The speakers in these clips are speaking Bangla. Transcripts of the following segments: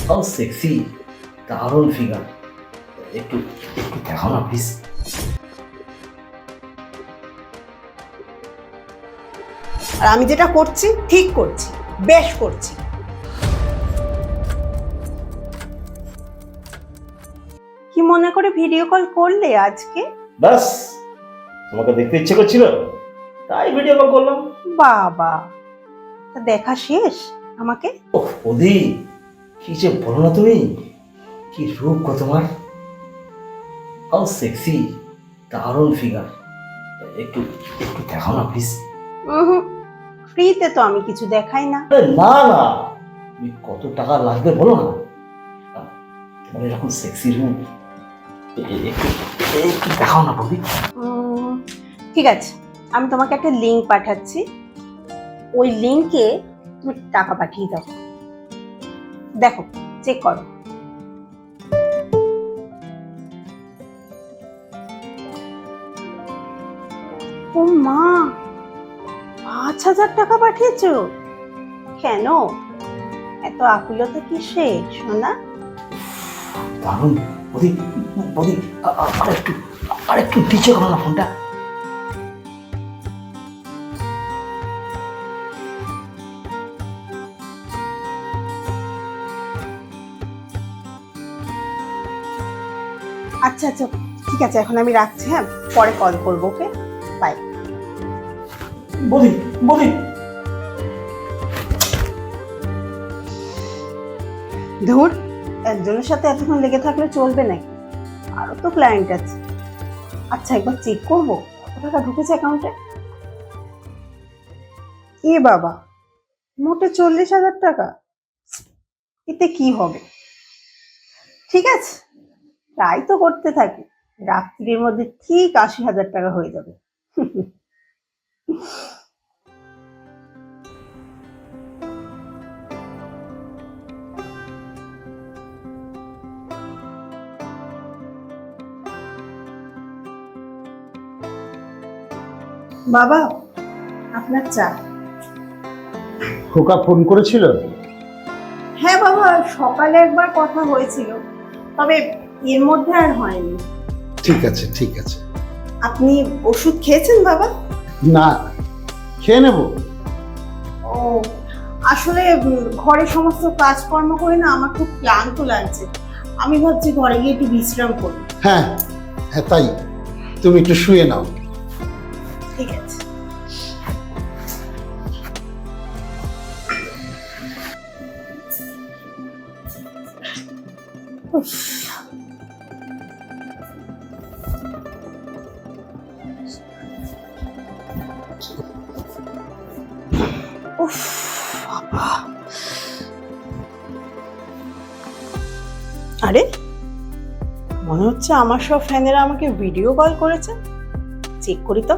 হাউ সেক্সি, দারুণ ফিগার। একটু একটু দেখাও না প্লিজ। আর আমি যেটা করছি ঠিক করছি, বেশ করছি। কি মনে করে ভিডিও কল করলে আজকে? বাস, তোমাকে দেখতে ইচ্ছে করছিল তাই ভিডিও কল করলাম। বাবা, তা দেখা শেষ আমাকে? ওহ ওদি, কি যে বলো না তুমি, কি রূপ গো তোমার। হাউ সেক্সি, দারুণ ফিগার। একটু একটু দেখাও না প্লিজ। ফ্রিতে তো আমি কিছু দেখাই না। না না, তুমি কত টাকা লাগবে বলো না। তোমার এরকম সেক্সি রূপ, একটু একটু দেখাও না বৌদি। ঠিক আছে, আমি তোমাকে একটা লিংক পাঠাচ্ছি, ওই লিংকে তুমি টাকা পাঠিয়ে দাও। দেখো, চেক করো। ও মা, 5,000 টাকা পাঠিয়েছো? কেন এত আকুলতা কিসে সোনা? দারুণ বৌদি, বৌদি আরেকটু নিচে করো না ফোনটা। আচ্ছা আচ্ছা, ঠিক আছে, এখন আমি রাখছি। হ্যাঁ, পরে কল করবো। ওকে, বাই। বৌদি বৌদি, ধুর, একজনের সাথে এতক্ষণ লেগে থাকলে চলবে নাকি? আরো তো ক্লায়েন্ট আছে। আচ্ছা, একবার চেক করবো কত টাকা ঢুকেছে অ্যাকাউন্টে। এ বাবা, মোটে 40,000 টাকা। এতে কি হবে? ঠিক আছে, তাই তো করতে থাকি, রাত্রির মধ্যে ঠিক 80,000 টাকা হয়ে যাবে। বাবা, আপনার চা। খোকা ফোন করেছিল? হ্যাঁ বাবা, সকালে একবার কথা হয়েছিল, তবে এর মধ্যে আর হয়নি। ঠিক আছে ঠিক আছে। আপনি ওষুধ খেয়েছেন বাবা? না, খেয়ে নেব। ও, আসলে ঘরে সমস্ত কাজকর্ম করে না আমার খুব ক্লান্ত লাগছে। আমি ভাবছি ঘরে গিয়ে একটু বিশ্রাম করি। হ্যাঁ হ্যাঁ, তাই তুমি একটু শুয়ে নাও। ঠিক আছে। উফ, উফ, বাবা। আরে, মনে হচ্ছে আমার সব ফ্যানেরা আমাকে ভিডিও কল করেছে। চেক করি তো।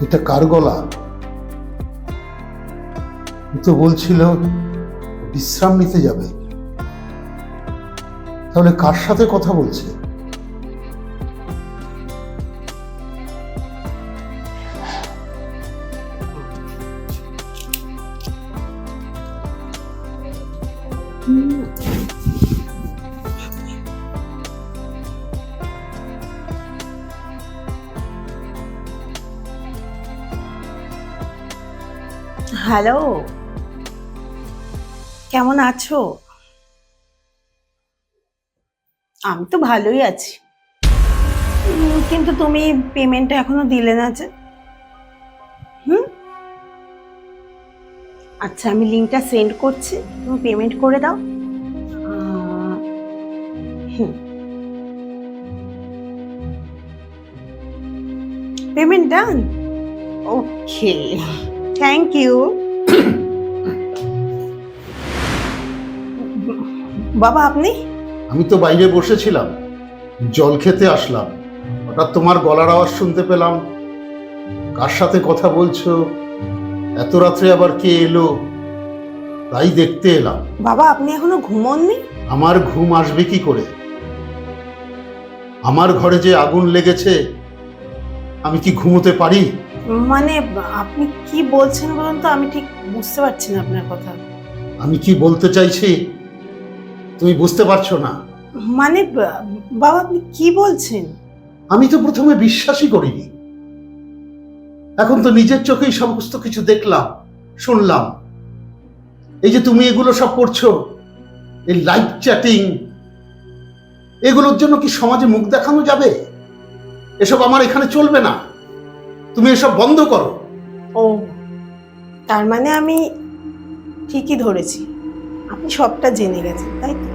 এটা কার গলা? ও তো বলছিল বিশ্রাম নিতে যাবে, তাহলে কার সাথে কথা বলছে? হ্যালো, কেমন আছো? আমি তো ভালোই আছি, কিন্তু তুমি পেমেন্টটা এখনো দিলে না যে। আচ্ছা, আমি লিঙ্কটা সেন্ড করছি, তুমি পেমেন্ট করে দাও। Payment done. Okay, thank you. বাবা, আপনি? আমি তো বাইরে বসেছিলাম, জল খেতে আসলাম, হঠাৎ তোমার গলার আওয়াজ শুনতে পেলাম। কার সাথে কথা বলছো, এত রাত্রে আবার কে এলো, তাই দেখতে এলাম। বাবা, আপনি এখনো ঘুমোননি? আমার ঘুম আসবে কি করে? আমার ঘরে যে আগুন লেগেছে আমি কি ঘুমোতে পারি? মানে আপনি কি বলছেন বলুন তো, আমি ঠিক বুঝতে পারছি না আপনার কথা। আমি কি বলতে চাইছি তুমি বুঝতে পারছো না? মানে বাবা আপনি কি বলছেন? আমি তো প্রথমে বিশ্বাসই করিনি, এখন তো নিজের চোখেই সমস্ত কিছু দেখলাম, শুনলাম। এই যে তুমি এগুলো সব করছো, এই লাইভ চ্যাটিং, এগুলোর জন্য কি সমাজে মুখ দেখানো যাবে? এসব আমার এখানে চলবে না, তুমি এসব বন্ধ করো। ও, তার মানে আমি ঠিকই ধরেছি, আপনি সবটা জেনে গেছেন তাই তো?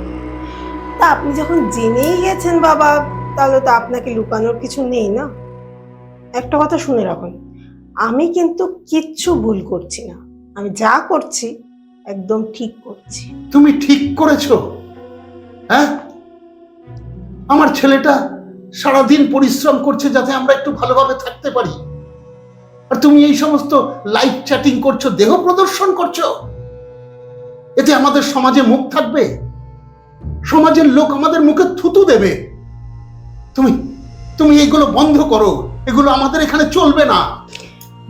তা আপনি যখন জেনেই গেছেন বাবা, তাহলে তো আপনাকে লুকানোর কিছু নেই না। একটা কথা শুনে রাখুন, আমি কিন্তু কিচ্ছু ভুল করছি না, আমি যা করছি একদম ঠিক করছি। তুমি ঠিক করেছো? হ্যাঁ, আমার ছেলেটা সারাদিন পরিশ্রম করছে যাতে আমরা একটু ভালোভাবে থাকতে পারি, আর তুমি এই সমস্ত লাইভ চ্যাটিং করছো, দেহ প্রদর্শন করছো। এতে আমাদের সমাজে মুখ থাকবে, সমাজের লোক আমাদের মুখে থুতু দেবে। তুমি তুমি এইগুলো বন্ধ করো, এগুলো আমাদের এখানে চলবে না।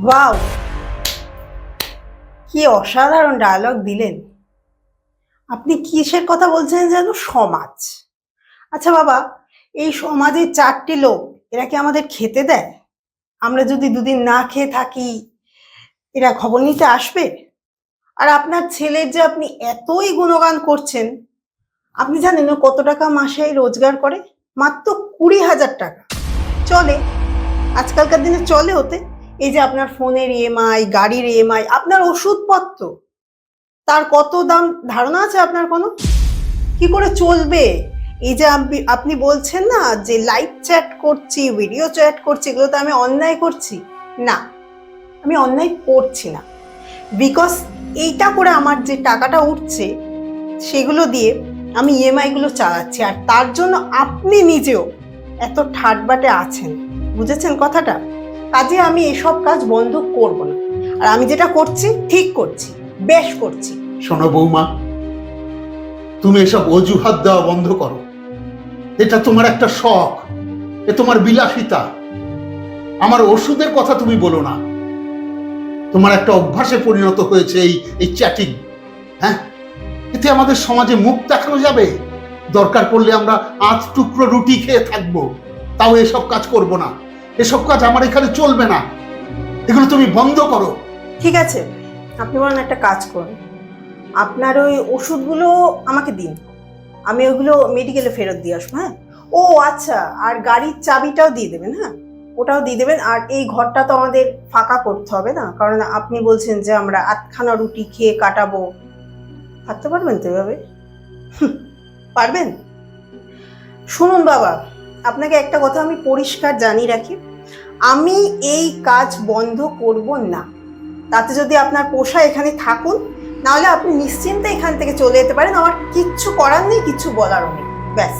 ওয়াও, কি অসাধারণ ডায়লগ দিলেন। আপনি কিসের কথা বলছেন যেন? সমাজ? আচ্ছা বাবা, এই সমাজে 4টি লোক, এরা কি আমাদের খেতে দেয়? আমরা যদি দুদিন না খেয়ে থাকি, এরা খবর নিতে আসবে? আর আপনার ছেলের যে আপনি এতই গুণগান করছেন, আপনি জানেন ও কত টাকা মাসে রোজগার করে? মাত্র 20,000 টাকা। চলে, আজকালকার দিনে চলে ওতে। এই যে আপনার ফোনের ইএমআই, গাড়ির ইএমআই, আপনার ওষুধপত্র, তার কত দাম ধারণা আছে আপনার কোনো? কি করে চলবে? এই যে আপনি বলছেন না যে লাইভ চ্যাট করছি, ভিডিও চ্যাট করছি, এগুলো তো আমি অন্যায় করছি না। আমি অন্যায় করছি না, বিকজ এইটা করে আমার যে টাকাটা উঠছে সেগুলো দিয়ে আমি ইএমআই গুলো চালাচ্ছি, আর তার জন্য আপনি নিজেও এত ঠাটবাটে আছেন। বুঝেছেন কথাটা? কাজে আমি এসব কাজ বন্ধ করব না, আর আমি যেটা করছি ঠিক করছি, বেশ করছি। শোনো বৌমা, তুমি এসব অজুহাত দেওয়া বন্ধ করো। এটা তোমার একটা শখ, এ তোমার বিলাসিতা। আমার ওষুধের কথা তুমি বলো না। তোমার একটা অভ্যাসে পরিণত হয়েছে এই চ্যাটিং। হ্যাঁ, এতে আমাদের সমাজে মুখ দেখানো যাবে? দরকার পড়লে আমরা 8 টুকরো রুটি খেয়ে থাকবো, তাও এসব কাজ করব না। এসব কাজ আমার এখানে চলবে না, এগুলো তুমি বন্ধ করো। ঠিক আছে, আপনি বরং একটা কাজ করুন, আপনার ওই ওষুধগুলো আমাকে দিন, আমি ওগুলো মেডিকেলে ফেরত দিয়ে আসবো। হ্যাঁ, ও আচ্ছা, আর গাড়ির চাবিটাও দিয়ে দেবেন। হ্যাঁ, ওটাও দিয়ে দেবেন। আর এই ঘরটা তো আমাদের ফাঁকা করতে হবে না, কারণ আপনি বলছেন যে আমরা 8খানা রুটি খেয়ে কাটাবো। থাকতে পারবেন তো এভাবে? পারবেন? শুনুন বাবা, আপনাকে একটা কথা আমি পরিষ্কার জানিয়ে রাখি, আমি এই কাজ বন্ধ করব না। তাতে যদি আপনার পোষায় এখানে থাকুন, নাহলে আপনি নিশ্চিন্তে এখান থেকে চলে যেতে পারেন। আমার কিচ্ছু করার নেই, কিচ্ছু বলারও নেই, ব্যাস।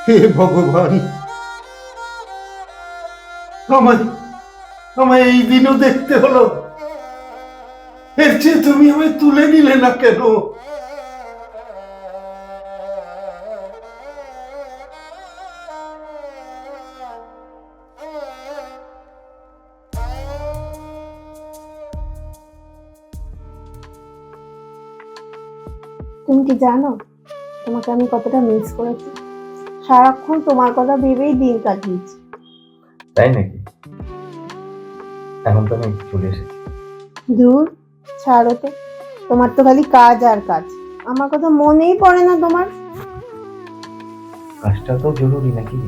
হে ভগবান, আমায় এই দিনও দেখতে হলো। এর চেয়ে তুমি আমায় তুলে নিলে না কেন? তুমি কি জানো তোমাকে আমি কতটা মিস করেছি? সারাক্ষণ তোমার কথা ভেবেই দিন কাটিয়েছি। তাই নাকি? এখন তো আমি চলে এসেছি। দূর, ছাড়ো তো, তোমার তো খালি কাজ আর কাজ, আমার কথা মনেই পড়ে না তোমার। কাজটা তো জরুরি নাকি?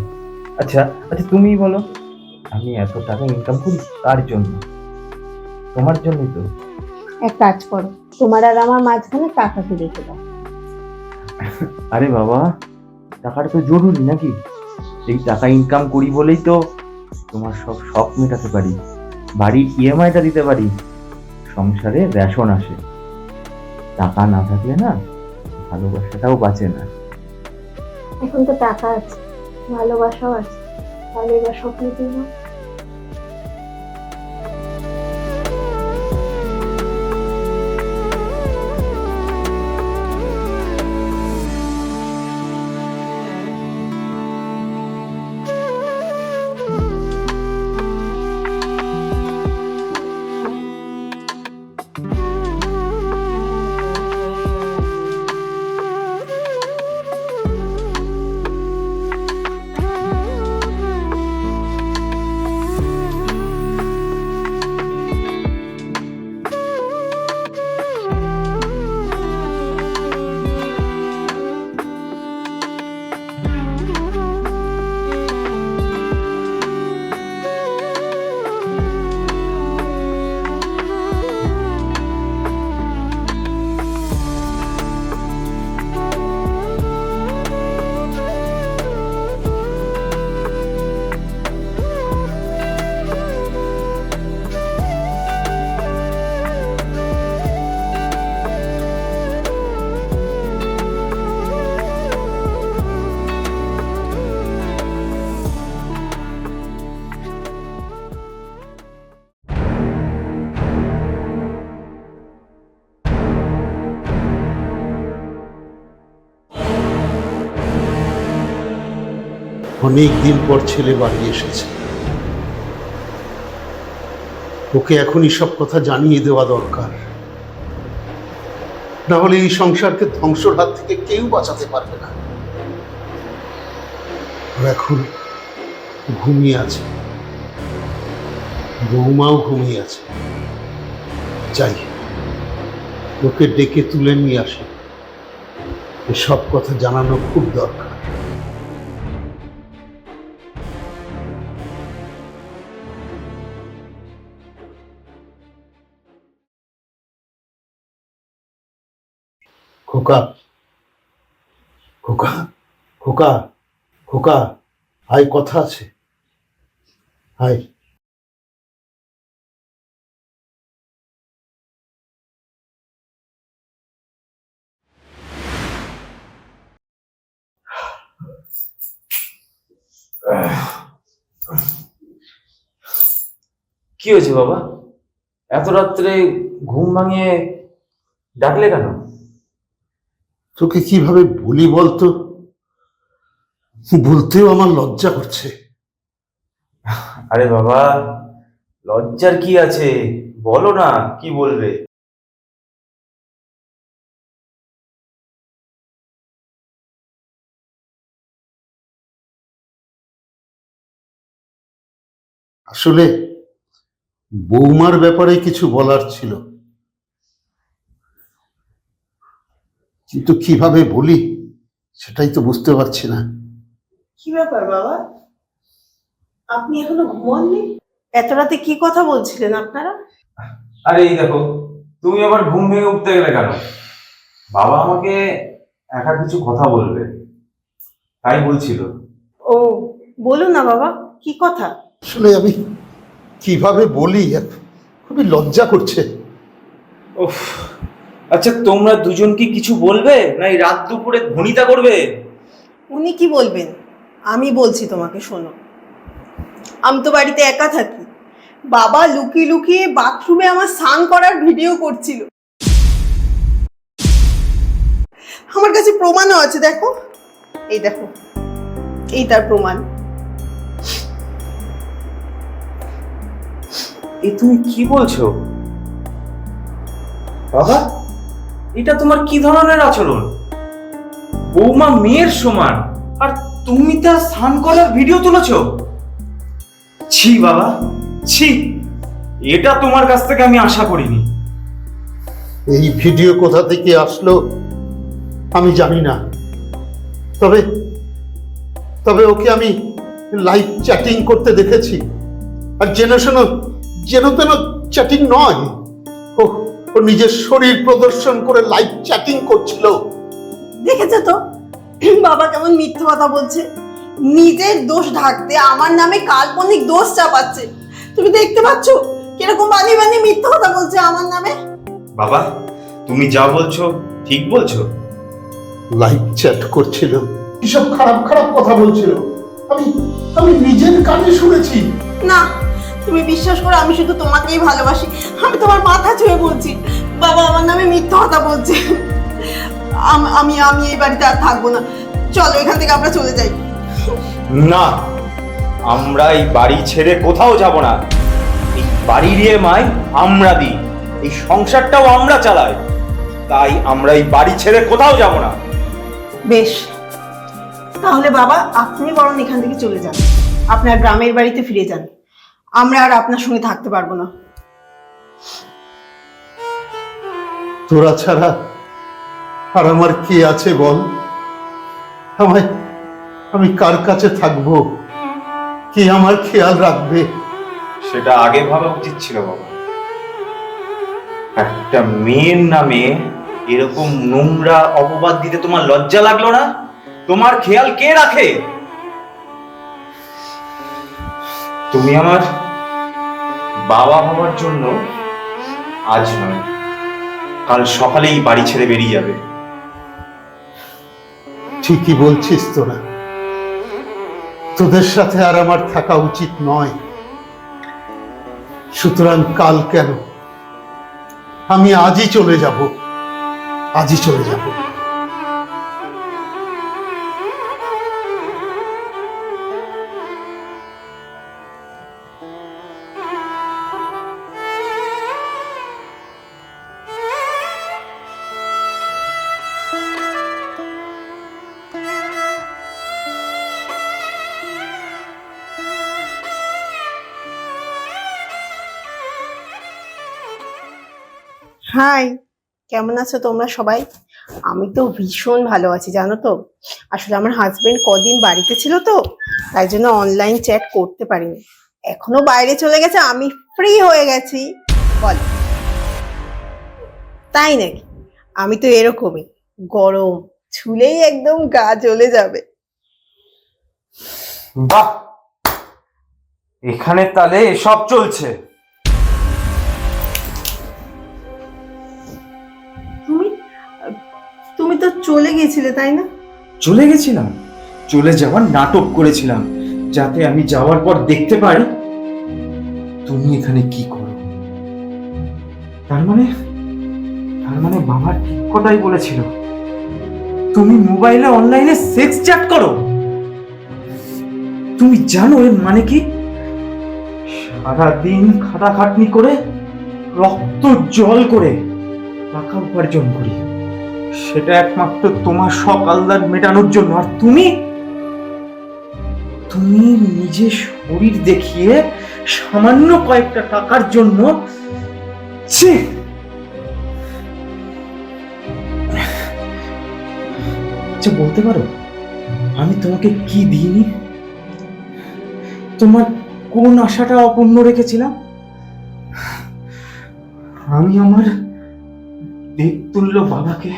আচ্ছা আচ্ছা, তুমিই বলো, আমি এত টাকা ইনকাম করি কার জন্য? তোমার জন্যই তো। এক কাজ করো, তোমার আর আমার মাঝখানে টাকাকে রেখে দাও। আরে বাবা, টাকাটা তো জরুরি নাকি? এই টাকা ইনকাম করি বলেই তো তোমার সব শখ মেটাতে পারি, বাড়ির ইএমআইটা দিতে পারি, সংসারে রেশন আসে। টাকা না থাকলে না ভালোবাসাটাও বাঁচে না। এখন তো টাকা আছে, ভালোবাসাও আছে, তাহলে এবার স্বপ্ন দিন। অনেক দিন পর ছেলে বাড়ি এসেছে, ওকে এখনই সব কথা জানিয়ে দেওয়া দরকার, না হলে এই সংসারকে ধ্বংসর হাত থেকে কেউ বাঁচাতে পারবে না। ও এখন ঘুমিয়ে আছে, বৌমাও ঘুমিয়ে আছে। যাই, ওকে ডেকে তুলে নিয়ে আসি, সব কথা জানানো খুব দরকার। খোকা, খোকা, খোকা, খোকা, আয়, কথা আছে, আয়। কি হয়েছে বাবা? এত রাত্রে ঘুম ভাঙিয়ে ডাকলে কেন? তোকে কিভাবে বলি বলতো, বলতেও আমার লজ্জা করছে। আরে বাবা, লজ্জার কি আছে, বলো না, কি বলবে? আসলে বৌমার ব্যাপারে কিছু বলার ছিল, কিন্তু কিভাবে বলি সেটাই তো বুঝতে পারছি না। কি ব্যাপার বাবা, আপনি এখনো ঘুমোননি? এত রাতে কি কথা বলছিলেন আপনারা? আরে এই দেখো, তুমি আবার ঘুম ভেঙে উঠতে গেলে কেন? বাবা আমাকে একা কিছু কথা বলবে, তাই বলছিল। ও, বলুন না বাবা, কি কথা? আসলে আমি কিভাবে বলি, খুবই লজ্জা করছে। উফ, আচ্ছা তোমরা দুজন কি কিছু বলবে, না এই রাত দুপুরে ঘনিতা করবে? উনি কি বলবেন, আমি বলছি তোমাকে, শোনো। আমি তো বাড়িতে একা থাকি, বাবা লুকিয়ে লুকিয়ে বাথরুমে আমার স্নান করার ভিডিও করছিল। আমার কাছে প্রমাণও আছে, দেখো, এই দেখো, এই তার প্রমাণ। এ তুমি কি বলছো বাবা? এটা তোমার কি ধরনের আচরণ? বৌমা মেয়ের সমান, আর তুমি তার স্নান করার ভিডিও তুলেছো? ছি বাবা, ছি, এটা তোমার কাছ থেকে আমি আশা করিনি। এই ভিডিও কোথা থেকে আসলো আমি জানি না, তবে তবে ওকে আমি লাইভ চ্যাটিং করতে দেখেছি, আর যেন তেন চ্যাটিং নয়, ও নিজের শরীর প্রদর্শন করে লাইভ চ্যাটিং করছিল। দেখেছো তো বাবা কেমন মিথ্যে কথা বলছে, নিজের দোষ ঢাকতে আমার নামে কাল্পনিক দোষ চাপাচ্ছে। তুমি দেখতে পাচ্ছ কিরকম বানিয়ে বানিয়ে মিথ্যে কথা বলছে আমার নামে। বাবা, তুমি যা বলছো ঠিক বলছো? লাইভ চ্যাট করছিল, কিসব খারাপ খারাপ কথা বলছিল, আমি নিজের কানে শুনেছি। না, তুমি বিশ্বাস করো, আমি শুধু তোমাকেই ভালোবাসি, আমি তোমার মাথা ছুঁয়ে বলছি, বাবা আমার নামে মিথ্যে কথা বলছে। আমি আমি এই বাড়িতে আর থাকবো না, চলো এখান থেকে আমরা চলে যাই। না, আমরা এই বাড়ি ছেড়ে কোথাও যাব না। এই বাড়ির ইএমআই আমরা দিই, এই সংসারটাও আমরা চালাই, তাই আমরা এই বাড়ি ছেড়ে কোথাও যাব না। বেশ, তাহলে বাবা আপনি বরং এখান থেকে চলে যান, আপনার গ্রামের বাড়িতে ফিরে যান, আমরা আর আপনার সঙ্গে থাকতে পারবো না। তোরা ছাড়া আর আমার কে আছে বল? আমি কার কাছে থাকবো? কে আমার খেয়াল রাখবে? সেটা আগে ভাবা উচিত ছিল বাবা। একটা মেয়ের নামে এরকম নোংরা অপবাদ দিতে তোমার লজ্জা লাগলো না? তোমার খেয়াল কে রাখে? তুমি আমার বাবা হওয়ার জন্য আজ নয়, কাল সকালেই বাড়ি ছেড়ে বেরিয়ে যাবে। ঠিকই বলছিস তোরা, তোদের সাথে আর আমার থাকা উচিত নয়। সুতরাং কাল কেন, আমি আজই চলে যাব, আজই চলে যাব। হাই, কেমন আছো তোমরা সবাই? আমি তো ভীষণ ভালো আছি জানো তো। আসলে আমার হাজবেন্ড কদিন বাড়িতে ছিল তো, তাই জন্য অনলাইন চ্যাট করতে পারিনি। এখনো বাইরে চলে গেছে, আমি ফ্রি হয়ে গেছি। বল, তাই নাকি? আমি তো এরকমই, গরম ছুলেই একদম গা জ্বলে যাবে। বাহ, এখানে তাহলে এসব চলছে। তুমি তুমি তো চলে গিয়েছিলে তাই না? চলে গেছিলাম, চলে যাওয়ার নাটক করেছিলাম, যাতে আমি যাওয়ার পর দেখতে পারি তুমি এখানে কি করো। তার মানে বাবা ঠিক কথাই বলেছিল, তুমি মোবাইলে অনলাইনে সেক্স চ্যাট করো। তুমি জানো এর মানে কি? সারাদিন খাটাখাটনি করে রক্ত জল করে টাকা উপার্জন করি, সেটা একমাত্র তোমার শখ আহ্লাদ মেটানোর জন্য। আর তুমি নিজের শরীর দেখিয়ে সামান্য কয়েকটা টাকার জন্য ছি! আচ্ছা বলতে পারো আমি তোমাকে কি দিইনি? তোমার কোন আশাটা অপূর্ণ রেখেছিলাম? আমি আমার দেবতুল্য বাবাকে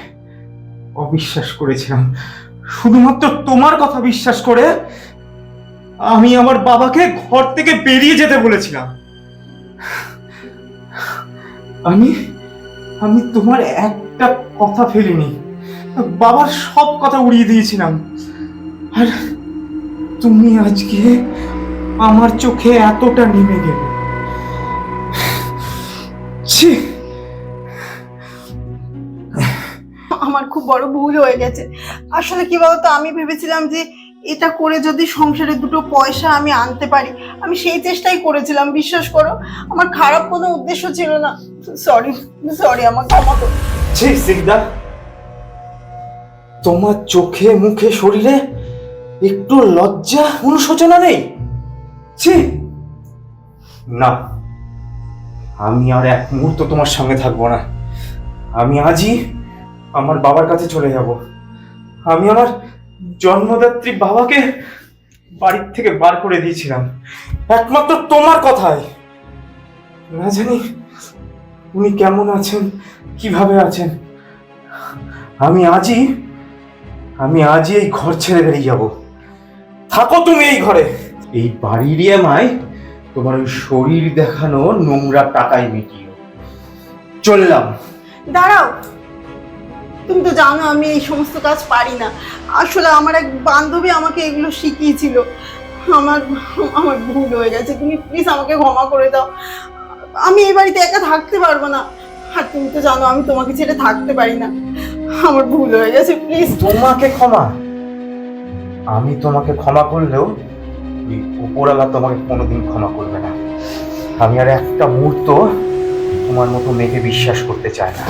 অবিশ্বাস করেছিলাম। শুধুমাত্র তোমার কথা বিশ্বাস করে আমি আমার বাবাকে ঘর থেকে বেরিয়ে যেতে বলেছিলাম। আমি তোমার একটা কথা ফেলিনি, বাবার সব কথা উড়িয়ে দিয়েছিলাম। আর তুমি আজকে আমার চোখে এতটা নেমে গেলে। ছি! আমার খুব বড় ভুল হয়ে গেছে। আসলে কি বলতো, আমি ভেবেছিলাম যে এটা করে যদি সংসারে দুটো পয়সা আমি আনতে পারি, আমি সেই চেষ্টাই করেছিলাম। বিশ্বাস করো, আমার খারাপ কোনো উদ্দেশ্য ছিল না। সরি সরি, আমার ক্ষমা করো। ছি সিকদা, তোমার চোখে মুখে শরীরে একটু লজ্জা অনুশোচনা নেই? ছি! না, আমি আর এক মুহূর্ত তোমার সঙ্গে থাকবো না। আমি আজই আমার বাবার কাছে চলে যাব। আমি আমার জন্মদাত্রী বাবাকে বাড়ির থেকে বার করে দিয়েছিলাম একমাত্র তোমার কথায়। না জানি উনি কেমন আছেন, কিভাবে আছেন। আমি আজই এই ঘর ছেড়ে বেরিয়ে যাব। থাকো তুমি এই ঘরে। এই বাড়ির ইএমআই তোমার ওই শরীর দেখানো নোংরা টাকায় মিটিও। চললাম। দাঁড়াও, তুমি তো জানো আমি এই সমস্ত কাজ পারি না। আসলে আমার এক বান্ধবী আমাকে এগুলো শিখিয়েছিল। আমার আমার ভুল হয়ে গেছে, তুমি প্লিজ আমাকে ক্ষমা করে দাও। আমি এই বাড়িতে একা থাকতে পারবো না। আর তুমি তো জানো আমি তোমাকে ছেড়ে থাকতে পারি না। আমার ভুল হয়ে গেছে, প্লিজ। তোমাকে ক্ষমা? আমি তোমাকে ক্ষমা করলেও ওই উপরওয়ালা তোমাকে কোনোদিন ক্ষমা করবে না। আমি আর একটা মুহূর্ত তোমার মতো মেয়েকে বিশ্বাস করতে চাই না।